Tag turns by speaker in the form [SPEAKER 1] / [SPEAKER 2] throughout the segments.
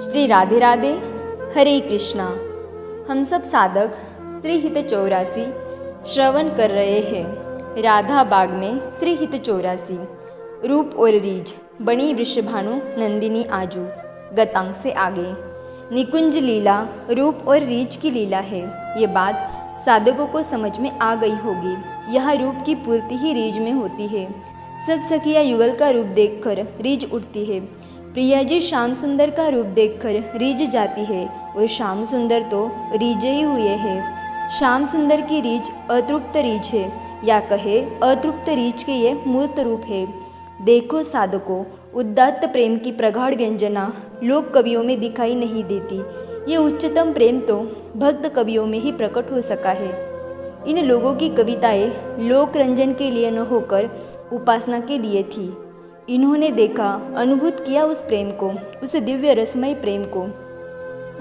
[SPEAKER 1] श्री राधे राधे, हरे कृष्णा। हम सब साधक श्री हित 84 श्रवण कर रहे हैं। राधा बाग में श्री हित 84 रूप और रीझ बनी वृषभानु नंदिनी आजू। गतांग से आगे निकुंज लीला रूप और रीझ की लीला है। ये बात साधकों को समझ में आ गई होगी। यह रूप की पूर्ति ही रीझ में होती है। सब सखियाँ युगल का रूप देखकर रीझ उठती है। प्रिया जी श्याम सुंदर का रूप देखकर रीझ जाती है और श्याम सुंदर तो रीझे ही हुए हैं। श्याम सुंदर की रीझ अतृप्त रीझ है, या कहे अतृप्त रीझ के ये मूर्त रूप है। देखो साधकों, उदात्त प्रेम की प्रगाढ़ व्यंजना लोक कवियों में दिखाई नहीं देती। ये उच्चतम प्रेम तो भक्त कवियों में ही प्रकट हो सका है। इन लोगों की कविताएं लोक रंजन के लिए न होकर उपासना के लिए थी। इन्होंने देखा, अनुभूत किया उस प्रेम को, उस दिव्य रसमय प्रेम को।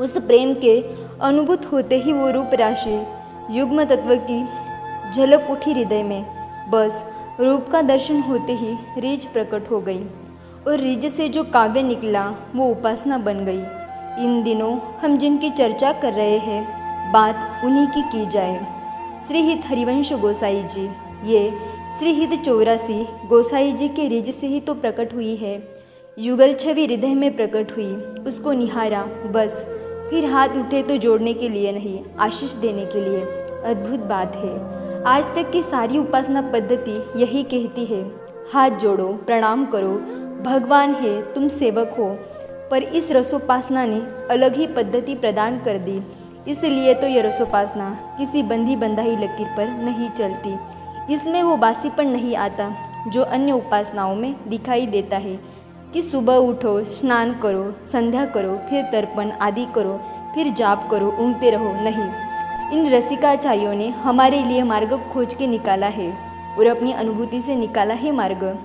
[SPEAKER 1] उस प्रेम के अनुभूत होते ही वो रूप राशि युग्म तत्व की झलक उठी हृदय में। बस रूप का दर्शन होते ही रीझ प्रकट हो गई और रीझ से जो काव्य निकला वो उपासना बन गई। इन दिनों हम जिनकी चर्चा कर रहे हैं, बात उन्हीं की जाए। श्री हित हरिवंश गोसाई जी, ये श्री हित 84 गोसाई जी के रीझ से ही तो प्रकट हुई है। युगल छवि हृदय में प्रकट हुई, उसको निहारा, बस फिर हाथ उठे तो जोड़ने के लिए नहीं, आशीष देने के लिए। अद्भुत बात है। आज तक की सारी उपासना पद्धति यही कहती है, हाथ जोड़ो, प्रणाम करो, भगवान है, तुम सेवक हो। पर इस रसोपासना ने अलग ही पद्धति प्रदान कर दी। इसलिए तो यह रसोपासना किसी बंधी बंधाई लकीर पर नहीं चलती। इसमें वो बासीपन नहीं आता जो अन्य उपासनाओं में दिखाई देता है कि सुबह उठो, स्नान करो, संध्या करो, फिर तर्पण आदि करो, फिर जाप करो, ऊँघते रहो। नहीं, इन रसिकाचार्यों ने हमारे लिए मार्ग खोज के निकाला है और अपनी अनुभूति से निकाला है मार्ग।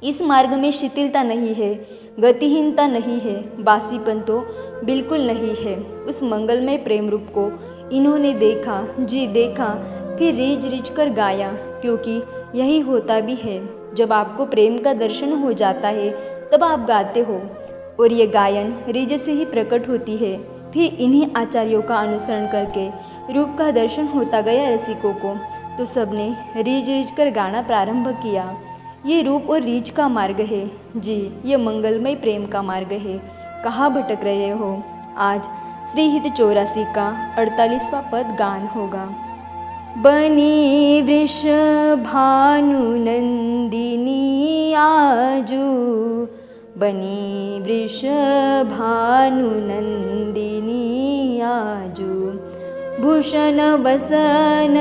[SPEAKER 1] इस मार्ग में शिथिलता नहीं है, गतिहीनता नहीं है, बासीपन तो बिल्कुल नहीं है। उस मंगलमय प्रेम रूप को इन्होंने देखा, जी देखा, फिर रीझ रीझ कर गाया, क्योंकि यही होता भी है। जब आपको प्रेम का दर्शन हो जाता है तब आप गाते हो, और ये गायन रीझ से ही प्रकट होती है। फिर इन्हीं आचार्यों का अनुसरण करके रूप का दर्शन होता गया रसिकों को, तो सबने रीझ रीझ कर गाना प्रारंभ किया। ये रूप और रीझ का मार्ग है जी, ये मंगलमय प्रेम का मार्ग है। कहाँ भटक रहे हो? आज श्री हित 84 का 48वां पद गान होगा। बनी वृषभानु नंदिनी आजू, बनी वृषभानु नंदिनी आजू। भूषण बसन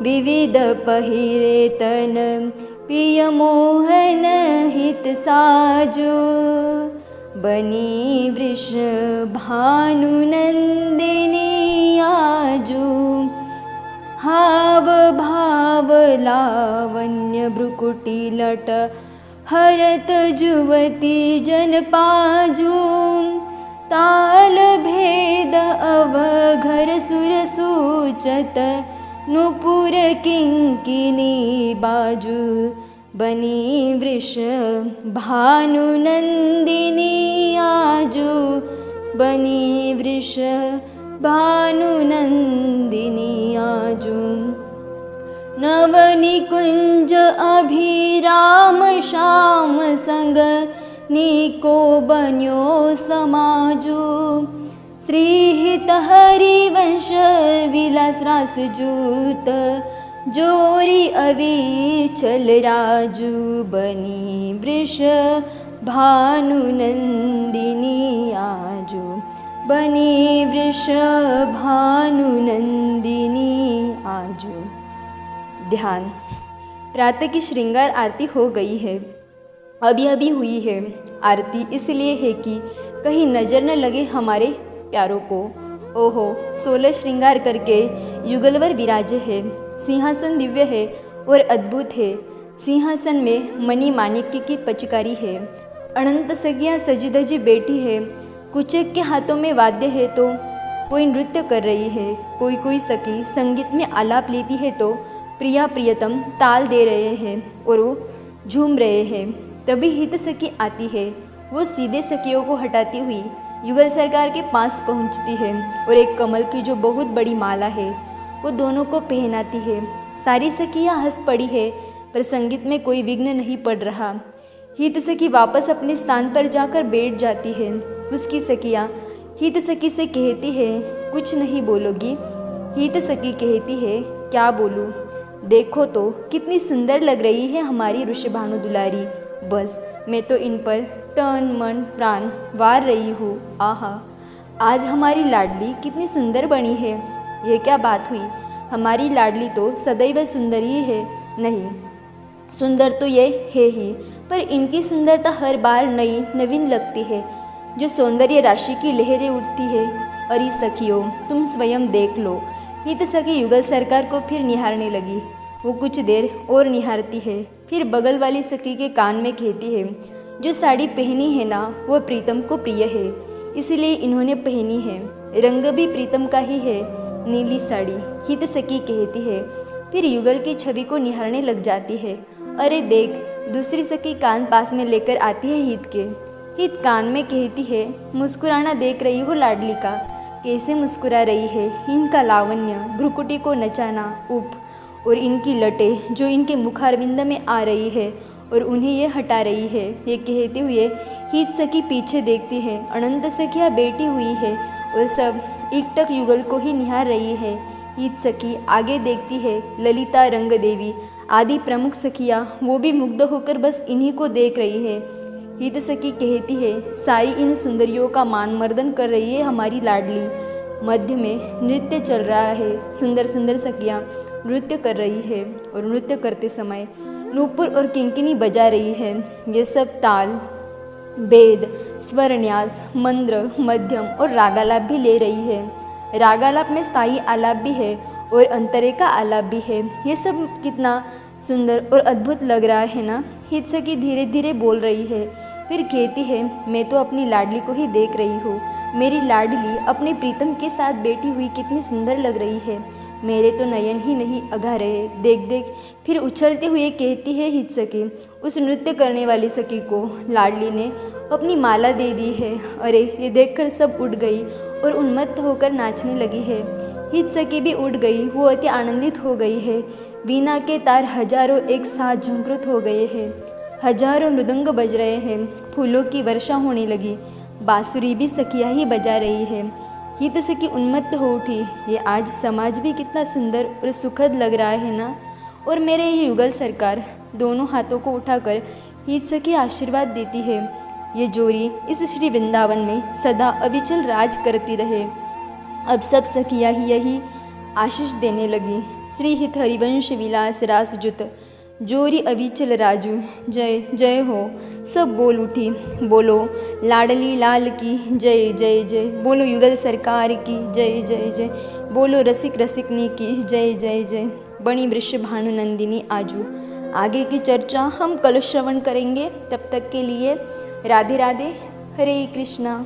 [SPEAKER 1] विविध पहिरे तन, पिय मोहन हित साजू। बनी वृषभानु नंदिनी आजू, हाव भाव लावण्य भ्रुकुटी लट, हरत जुवती जन पाजू। ताल भेद अवघर सुर सूचत, नुपुर किंकिनी बाजू। बनी वृषभानु नंदिनी आजू, बनी वृषभानु नंदिनी आजू। नवनिकुंज अभिराम श्याम संग, निको बन्यो समाजू। श्री हित हरिवंश विलास रास जूत, जोरी अविचल राजू। बनी वृषभानु नंदिनी आजू, बनी वृषभानु नंदिनी आजू। ध्यान। प्रातः की श्रृंगार आरती हो गई है, अभी हुई है। आरती इसलिए है कि कहीं नजर न लगे हमारे प्यारों को। ओहो, 16 श्रृंगार करके युगलवर विराजे है। सिंहासन दिव्य है और अद्भुत है। सिंहासन में मणि माणिक्य की पचकारी है। अनंत सखियाँ सजी धजी बैठी है। कुछ के हाथों में वाद्य है तो कोई नृत्य कर रही है, कोई सखी संगीत में आलाप लेती है तो प्रिया प्रियतम ताल दे रहे हैं और वो झूम रहे हैं। तभी हित सखी आती है। वो सीधे सखियों को हटाती हुई युगल सरकार के पास पहुंचती है और एक कमल की जो बहुत बड़ी माला है वो दोनों को पहनाती है। सारी सखियाँ हंस पड़ी है, पर संगीत में कोई विघ्न नहीं पड़ रहा। हित सखी वापस अपने स्थान पर जाकर बैठ जाती है। उसकी सखियाँ हित सखी से कहती है, कुछ नहीं बोलोगी? हित सखी कहती है, क्या बोलूँ? देखो तो कितनी सुंदर लग रही है हमारी ऋषभानु दुलारी। बस मैं तो इन पर तन मन प्राण वार रही हूँ। आहा, आज हमारी लाडली कितनी सुंदर बनी है। ये क्या बात हुई? हमारी लाडली तो सदैव सुंदर ही है। नहीं, सुंदर तो ये है ही, पर इनकी सुंदरता हर बार नई नवीन लगती है, जो सौंदर्य राशि की लहरें उठती है। अरे सखियों, तुम स्वयं देख लो। हित सखी युगल सरकार को फिर निहारने लगी। वो कुछ देर और निहारती है, फिर बगल वाली सखी के कान में कहती है, जो साड़ी पहनी है ना, वो प्रीतम को प्रिय है, इसलिए इन्होंने पहनी है। रंग भी प्रीतम का ही है, नीली साड़ी। हित सखी कहती है, फिर युगल की छवि को निहारने लग जाती है। अरे देख, दूसरी सखी कान पास में लेकर आती है हित के। हित कान में कहती है, मुस्कुराना देख रही हो लाडली का? कैसे मुस्कुरा रही है। इनका लावण्य, भ्रुकुटी को नचाना, उप और इनकी लटें जो इनके मुखारविंद में आ रही है और उन्हें ये हटा रही है। ये कहते हुए हित सखी पीछे देखती है। अनंत सखियाँ बैठी हुई है और सब एकटक युगल को ही निहार रही है। हित सखी आगे देखती है। ललिता, रंग देवी आदि प्रमुख सखियाँ वो भी मुग्ध होकर बस इन्हीं को देख रही है। हित सखी कहती है, सारी इन सुंदरियों का मान मर्दन कर रही है हमारी लाडली। मध्य में नृत्य चल रहा है। सुंदर सुंदर सखियाँ नृत्य कर रही है और नृत्य करते समय नूपुर और किंकिनी बजा रही है। ये सब ताल, वेद, स्वरन्यास, मंद्र, मध्यम और रागालाप भी ले रही है। रागालाप में स्थायी आलाप भी है और अंतरे का आलाप भी है। ये सब कितना सुंदर और अद्भुत लग रहा है ना। हित सखी धीरे धीरे बोल रही है, फिर कहती है, मैं तो अपनी लाडली को ही देख रही हूँ। मेरी लाडली अपने प्रीतम के साथ बैठी हुई कितनी सुंदर लग रही है। मेरे तो नयन ही नहीं अघा रहे। देख देख। फिर उछलते हुए कहती है हित सखी। उस नृत्य करने वाली सखी को लाडली ने अपनी माला दे दी है। अरे, ये देखकर सब उठ गई और उन्मत्त होकर नाचने लगी है। हित सखी भी उठ गई। वो अति आनंदित हो गई है। वीणा के तार हजारों एक साथ झंकृत हो गए हैं। हजारों मृदंग बज रहे हैं। फूलों की वर्षा होने लगी। बांसुरी भी सखियाँ ही बजा रही है। हित सखी उन्मत्त हो उठी। ये आज समाज भी कितना सुंदर और सुखद लग रहा है ना। और मेरे ये युगल सरकार दोनों हाथों को उठाकर हित सखी आशीर्वाद देती है। ये जोड़ी इस श्री वृंदावन में सदा अविचल राज करती रहे। अब सब सखियाँ ही यही आशीष देने लगी। श्री हित हरिवंश विलास रासजुत जोरी अविचल राजू, जय जय हो। सब बोल उठी। बोलो लाडली लाल की जय जय जय। बोलो युगल सरकार की जय जय जय। बोलो रसिक रसिकनी की जय जय जय। बणी वृषभानु नंदिनी आजू। आगे की चर्चा हम कल श्रवण करेंगे। तब तक के लिए राधे राधे, हरे कृष्णा।